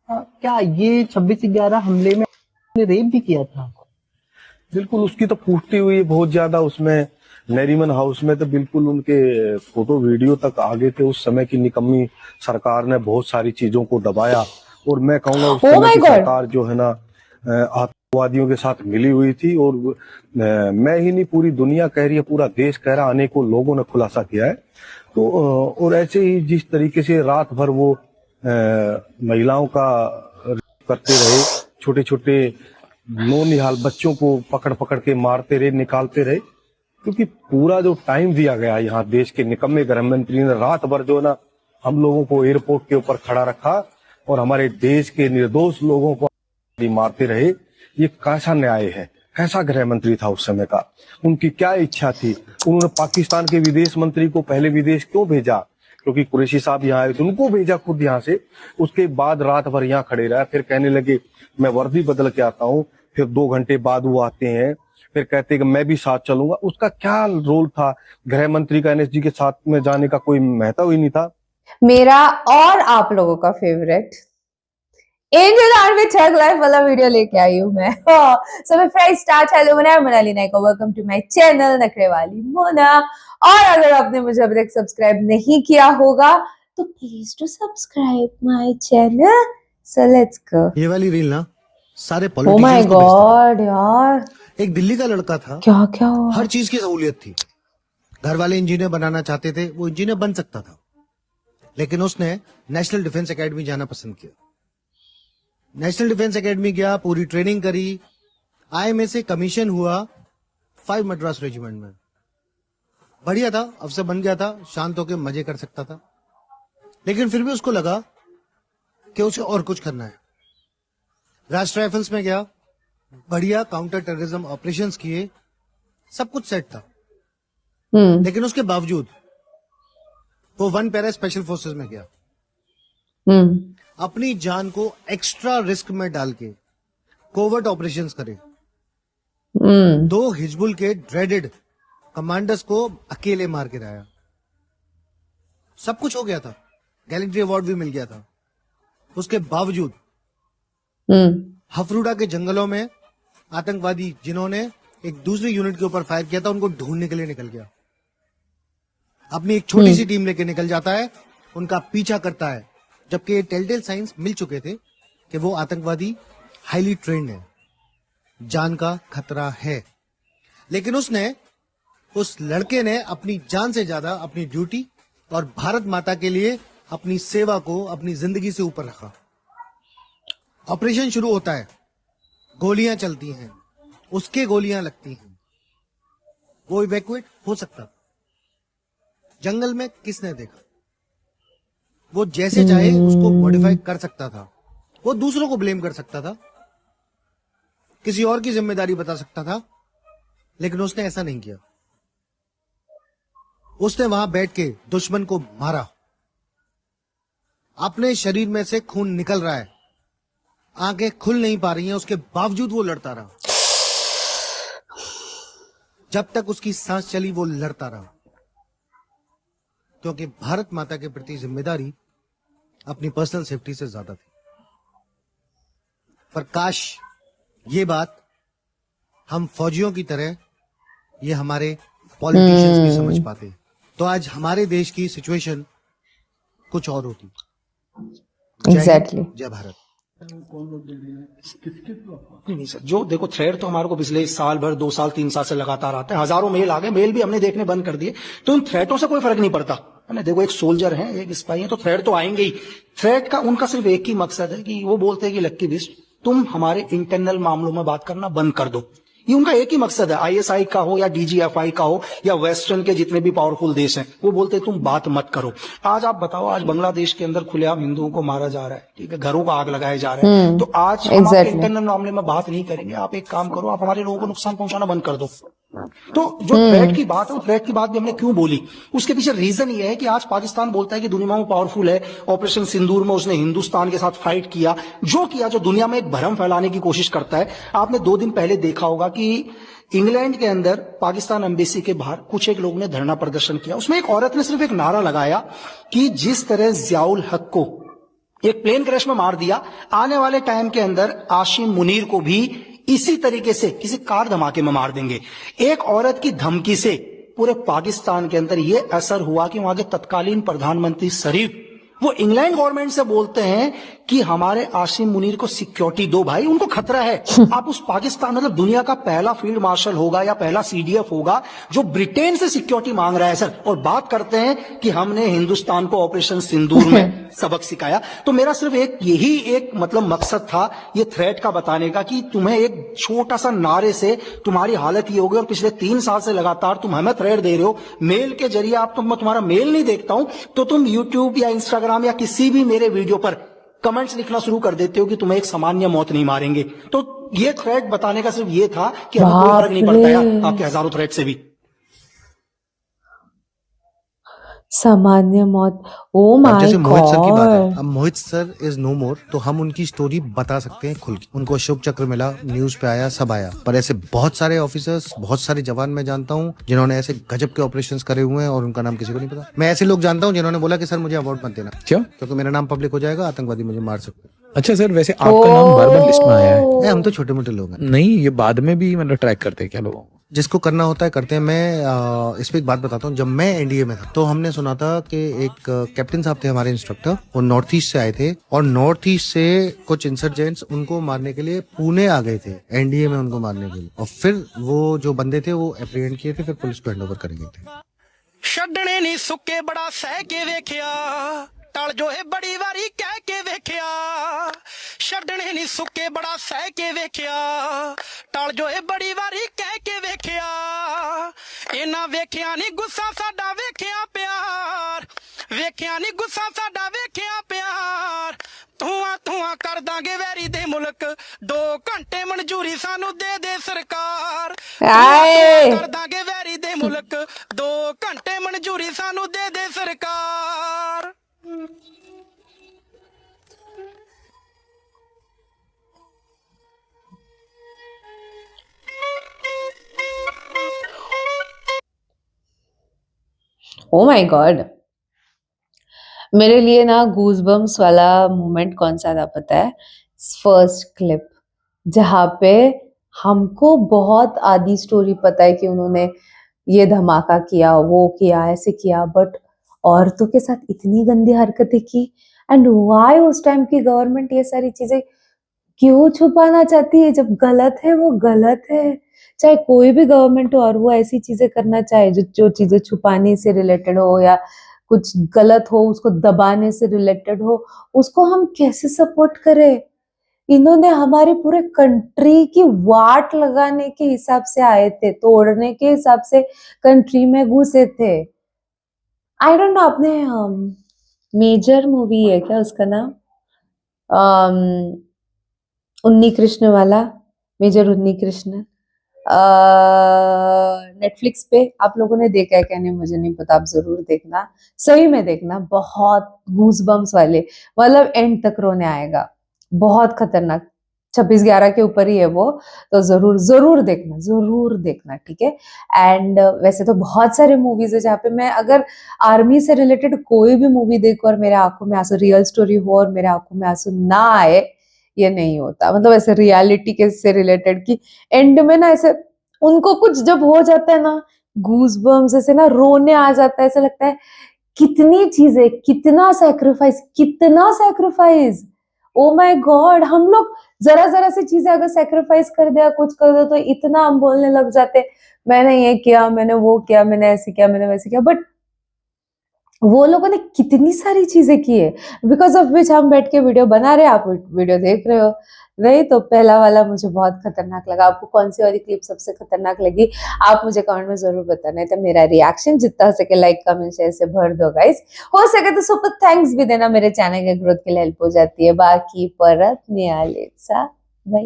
क्या ये 26/11 हमले में रेप भी किया था? बिल्कुल, उसकी तो फूटती हुई बहुत ज्यादा उसमें नरीमन हाउस में तो बिल्कुल उनके फोटो वीडियो तक आगे थे। उस समय की निकम्मी सरकार ने बहुत सारी चीजों को दबाया और मैं कहूंगा उस Oh समय my की God! सरकार जो है ना आतंकवादियों के साथ मिली हुई थी। और मैं ही नहीं, पूरी दुनिया कह रही है, पूरा देश कह रहा, अनेकों लोगों ने खुलासा किया है। तो और ऐसे ही जिस तरीके से रात भर वो महिलाओं का करते रहे, छोटे छोटे नौनिहाल बच्चों को पकड़ पकड़ के मारते रहे, निकालते रहे, क्योंकि पूरा जो टाइम दिया गया यहाँ देश के निकम्मे गृह मंत्री ने रात भर जो है ना हम लोगों को एयरपोर्ट के ऊपर खड़ा रखा और हमारे देश के निर्दोष लोगों को मारते रहे। ये कैसा न्याय है? कैसा गृह मंत्री था उस समय का? उनकी क्या इच्छा थी? उन्होंने पाकिस्तान के विदेश मंत्री को पहले विदेश क्यों भेजा? क्योंकि कुरैशी साहब यहाँ आए थे, उनको भेजा खुद यहाँ से। उसके बाद रात भर यहाँ खड़े रहा, फिर कहने लगे मैं वर्दी बदल के आता हूँ। फिर 2 घंटे बाद वो आते हैं, फिर कहते हैं कि मैं भी साथ चलूंगा। उसका क्या रोल था? गृह मंत्री का एनएसजी के साथ में जाने का कोई महत्व ही नहीं था। मेरा और आप लोगों का फेवरेट एंजल आर्मी थग लाइफ वाला वीडियो लेके आई हूँ मैं। सो मैं fresh start, hello Monali Naiko, welcome to my channel नखरे वाली मोना। और अगर आपने मुझे अभी तक सब्सक्राइब नहीं किया होगा तो please to subscribe my channel. So let's go. ये वाली रील ना सारे ओ माय पॉलिटिशियंस को गॉड यार, एक दिल्ली का लड़का था, क्या क्या हुआ? हर चीज की सहूलियत थी। घर वाले इंजीनियर बनाना चाहते थे, वो इंजीनियर बन सकता था, लेकिन उसने नेशनल डिफेंस एकेडमी जाना पसंद किया। नेशनल डिफेंस एकेडमी गया, पूरी ट्रेनिंग करी, आईएमए से कमीशन हुआ 5 मद्रास रेजिमेंट में। बढ़िया था, अफसर बन गया था, शांत होकर मजे कर सकता था। लेकिन फिर भी उसको लगा कि उसे और कुछ करना है। राष्ट्रीय राइफल्स में गया, बढ़िया काउंटर टेररिज्म ऑपरेशंस किए, सब कुछ सेट था। लेकिन उसके बावजूद वो 1 पैरा स्पेशल फोर्सेस में गया। अपनी जान को एक्स्ट्रा रिस्क में डाल के कोवर्ट ऑपरेशंस करे। 2 हिजबुल के ड्रेडेड कमांडर्स को अकेले मार के लाया। सब कुछ हो गया था, गैलेंट्री अवार्ड भी मिल गया था। उसके बावजूद हफरूडा के जंगलों में आतंकवादी जिन्होंने एक दूसरी यूनिट के ऊपर फायर किया था, उनको ढूंढने के लिए निकल गया। अपनी एक छोटी सी टीम लेके निकल जाता है, उनका पीछा करता है, जबकि ये टेलटेल साइंस मिल चुके थे कि वो आतंकवादी हाईली ट्रेन्ड है, जान का खतरा है। लेकिन उस लड़के ने अपनी जान से ज्यादा अपनी ड्यूटी और भारत माता के लिए अपनी सेवा को अपनी जिंदगी से ऊपर रखा। ऑपरेशन शुरू होता है, गोलियां चलती हैं, उसके गोलियां लगती हैं, वो इवैक्यूएट हो सकता। जंगल में किसने देखा? वो जैसे चाहे उसको मॉडिफाई कर सकता था, वो दूसरों को ब्लेम कर सकता था, किसी और की जिम्मेदारी बता सकता था, लेकिन उसने ऐसा नहीं किया। उसने वहां बैठ के दुश्मन को मारा। अपने शरीर में से खून निकल रहा है, आंखें खुल नहीं पा रही हैं, उसके बावजूद वो लड़ता रहा। जब तक उसकी सांस चली वो लड़ता रहा, क्योंकि भारत माता के प्रति जिम्मेदारी अपनी पर्सनल सेफ्टी से ज्यादा थी। पर काश ये बात हम फौजियों की तरह ये हमारे पॉलिटिशियंस भी समझ पाते, तो आज हमारे देश की सिचुएशन कुछ और होती। एग्जैक्टली। जय भारत। नहीं सर, जो देखो थ्रेड तो हमारे को पिछले साल भर 2 साल 3 साल से लगातार आते हैं। हजारों मेल आ गए, मेल भी हमने देखने बंद कर दिए। तो इन थ्रेटों से कोई फर्क नहीं पड़ता है ना। देखो एक सोल्जर है, एक स्पाई है, तो थ्रेड तो आएंगे ही। थ्रेड का उनका सिर्फ एक ही मकसद है कि वो बोलते हैं कि लक्की बिस्ट तुम हमारे इंटरनल मामलों में बात करना बंद कर दो। ये उनका एक ही मकसद है। आईएसआई का हो या डीजीएफआई का हो या वेस्टर्न के जितने भी पावरफुल देश हैं, वो बोलते हैं तुम बात मत करो। आज आप बताओ, आज बांग्लादेश के अंदर खुलेआम हिंदुओं को मारा जा रहा है, ठीक है, घरों को आग लगाए जा रहे हैं। तो आज हम आपके इंटरनल मामले में बात नहीं करेंगे। आप एक काम करो, आप हमारे लोगों को नुकसान पहुंचाना बंद कर दो। तो जो थ्रेट की बात है, वो थ्रेट की बात भी हमने क्यों बोली, उसके पीछे रीजन ये है कि आज पाकिस्तान बोलता है कि दुनिया में पावरफुल है। ऑपरेशन सिंदूर में उसने हिंदुस्तान के साथ फाइट किया, जो दुनिया में एक भ्रम फैलाने की कोशिश करता है। आपने 2 दिन पहले देखा होगा कि इंग्लैंड के अंदर पाकिस्तान एम्बेसी के बाहर कुछ एक लोगों ने धरना प्रदर्शन किया। उसमें एक औरत ने सिर्फ एक नारा लगाया कि जिस तरह जियाउल हक को एक प्लेन क्रैश में मार दिया। आने वाले टाइम के अंदर आशिम मुनीर को भी इसी तरीके से किसी कार धमाके में मार देंगे। एक औरत की धमकी से पूरे पाकिस्तान के अंदर यह असर हुआ कि वहां के तत्कालीन प्रधानमंत्री शरीफ वो इंग्लैंड गवर्नमेंट से बोलते हैं कि हमारे आसिम मुनीर को सिक्योरिटी दो भाई, उनको खतरा है। आप उस पाकिस्तान मतलब दुनिया का पहला फील्ड मार्शल होगा या पहला सीडीएफ होगा जो ब्रिटेन से सिक्योरिटी मांग रहा है सर, और बात करते हैं कि हमने हिंदुस्तान को ऑपरेशन सिंदूर में सबक सिखाया। तो मेरा सिर्फ यही एक मतलब मकसद था ये थ्रेट का बताने का कि तुम्हें एक छोटा सा नारे से तुम्हारी हालत ये होगी, और पिछले 3 साल से लगातार तुम हमें थ्रेट दे रहे हो मेल के जरिए। आप तुम तुम्हारा मेल नहीं देखता हूं तो तुम यूट्यूब या इंस्टाग्राम या किसी भी मेरे वीडियो पर कमेंट्स लिखना शुरू कर देते हो कि तुम्हें एक सामान्य मौत नहीं मारेंगे। तो ये थ्रेट बताने का सिर्फ ये था कि हमें कोई फर्क नहीं पड़ता यार आपके हजारों थ्रेट से भी। सामान्य मौत, ओ अब माय जैसे मोहित सर की बात है, गॉड। अब मोहित सर इज नो मोर, तो हम उनकी स्टोरी बता सकते हैं खुल के। उनको अशोक चक्र मिला, न्यूज पे आया, सब आया, पर ऐसे बहुत सारे ऑफिसर्स, बहुत सारे जवान मैं जानता हूँ जिन्होंने ऐसे गजब के ऑपरेशंस करे हुए हैं और उनका नाम किसी को नहीं पता। मैं ऐसे लोग जानता हूँ जिन्होंने बोला कि सर मुझे अवार्ड मत देना, क्यों? क्योंकि मेरा नाम पब्लिक हो जाएगा, आतंकवादी मुझे मार सकते हैं। अच्छा सर, वैसे आपका नाम बार बार लिस्ट में आया है। हम तो छोटे मोटे लोग हैं, नहीं, ये बाद में भी मतलब ट्रैक करते हैं क्या लोगों को? जिसको करना होता है करते हैं। मैं इस पे एक बात बताता हूँ, जब मैं एनडीए में था तो हमने सुना था कि एक कैप्टन साहब थे हमारे इंस्ट्रक्टर, वो नॉर्थ ईस्ट से आए थे और नॉर्थ ईस्ट से कुछ इंसर्जेंट्स उनको मारने के लिए पुणे आ गए थे, एनडीए में उनको मारने के लिए, और फिर वो जो बंदे थे वो एप्रीहेंड किए थे, फिर पुलिस को हैंडओवर कर गए थे। ਛੱਡਣੇ ਨਹੀਂ ਸੁੱਕੇ ਬੜਾ ਸਹਿ ਕੇ ਵੇਖਿਆ ਟਲ ਜੋ ਇਹ ਬੜੀ ਵਾਰੀ ਕਹਿ ਕੇ ਵੇਖਿਆ ਛੱਡਣੇ ਨਹੀਂ ਸੁੱਕੇ ਬੜਾ ਸਹਿ ਕੇ ਵੇਖਿਆ ਟਲ ਜੋ ਇਹ ਬੜੀ ਵਾਰੀ ਕਹਿ ਕੇ ਵੇਖਿਆ ਇਹਨਾਂ ਵੇਖਿਆ ਨਹੀਂ ਗੁੱਸਾ ਸਾਡਾ ਵੇਖਿਆ ਪਿਆਰ ਵੇਖਿਆ ਨਹੀਂ ਗੁੱਸਾ ਸਾਡਾ ਵੇਖਿਆ ਪਿਆਰ ਧੂਆਂ ਧੂਆਂ ਕਰ ਦਾਂਗੇ ਵੈਰੀ ਦੇ ਮੁਲਕ 2 ਘੰਟੇ ਮਨਜ਼ੂਰੀ ਸਾਨੂੰ ਦੇ ਦੇ ਸਰਕਾਰ ਆਏ। ਕਰ ਦਾਂਗੇ ਵੈਰੀ ਦੇ ਮੁਲਕ 2 ਘੰਟੇ ਮਨਜ਼ੂਰੀ ਸਾਨੂੰ ਦੇ ਦੇ ਸਰਕਾਰ। ओ माय गॉड, मेरे लिए ना गूजबम्स वाला मोमेंट कौन सा था पता है? फर्स्ट क्लिप जहाँ पे हमको बहुत आधी स्टोरी पता है कि उन्होंने ये धमाका किया, वो किया, ऐसे किया, बट औरतों के साथ इतनी गंदी हरकतें की। एंड व्हाई उस टाइम की गवर्नमेंट ये सारी चीजें क्यों छुपाना चाहती है? जब गलत है वो गलत है, चाहे कोई भी गवर्नमेंट हो और वो ऐसी चीजें करना चाहे जो चीजें छुपाने से रिलेटेड हो या कुछ गलत हो उसको दबाने से रिलेटेड हो, उसको हम कैसे सपोर्ट करें? इन्होंने हमारे पूरे कंट्री की वाट लगाने के हिसाब से आए थे, तोड़ने के हिसाब से कंट्री में घुसे थे। आई डोंट नो, आपने मेजर मूवी है क्या उसका नाम, उन्नी कृष्ण वाला, मेजर उन्नी कृष्ण, नेटफ्लिक्स पे आप लोगों ने देखा है क्या नहीं मुझे नहीं पता, आप जरूर देखना, सही में देखना, बहुत गूजबम्स वाले, मतलब एंड तक रोने आएगा, बहुत खतरनाक। 26/11 के ऊपर ही है वो, तो जरूर देखना, ठीक है। एंड वैसे तो बहुत सारे मूवीज है जहाँ पे मैं अगर आर्मी से रिलेटेड कोई भी मूवी देखूं और मेरे आंखों में आंसू, रियल स्टोरी हो और मेरे आंखों में आंसू ना आए, ये नहीं होता। मतलब ऐसे रियलिटी के से रिलेटेड की एंड में ना ऐसे उनको कुछ जब हो जाता है ना, गूजबम्स ऐसे ना रोने आ जाता है, ऐसा लगता है कितनी चीजें, कितना सैक्रिफाइस, ओ माय गॉड। हम लोग जरा सी चीजें अगर सैक्रिफाइस कर दिया, कुछ कर दो, तो इतना हम बोलने लग जाते, मैंने ये किया, मैंने वो किया, मैंने ऐसे किया, मैंने वैसे किया, बट वो लोगों ने कितनी सारी चीजें की है, बिकॉज ऑफ विच हम बैठ के वीडियो बना रहे हैं, आप वीडियो देख रहे हो। नहीं तो पहला वाला मुझे बहुत खतरनाक लगा। आपको कौन सी वाली क्लिप सबसे खतरनाक लगी, आप मुझे कमेंट में जरूर बताना। तो मेरा रिएक्शन जितना हो सके लाइक कमेंट शेयर से भर दो गाइस, हो सके तो सुपर थैंक्स भी देना, मेरे चैनल के ग्रोथ के लिए हेल्प हो जाती है। बाकी परत नियालेचा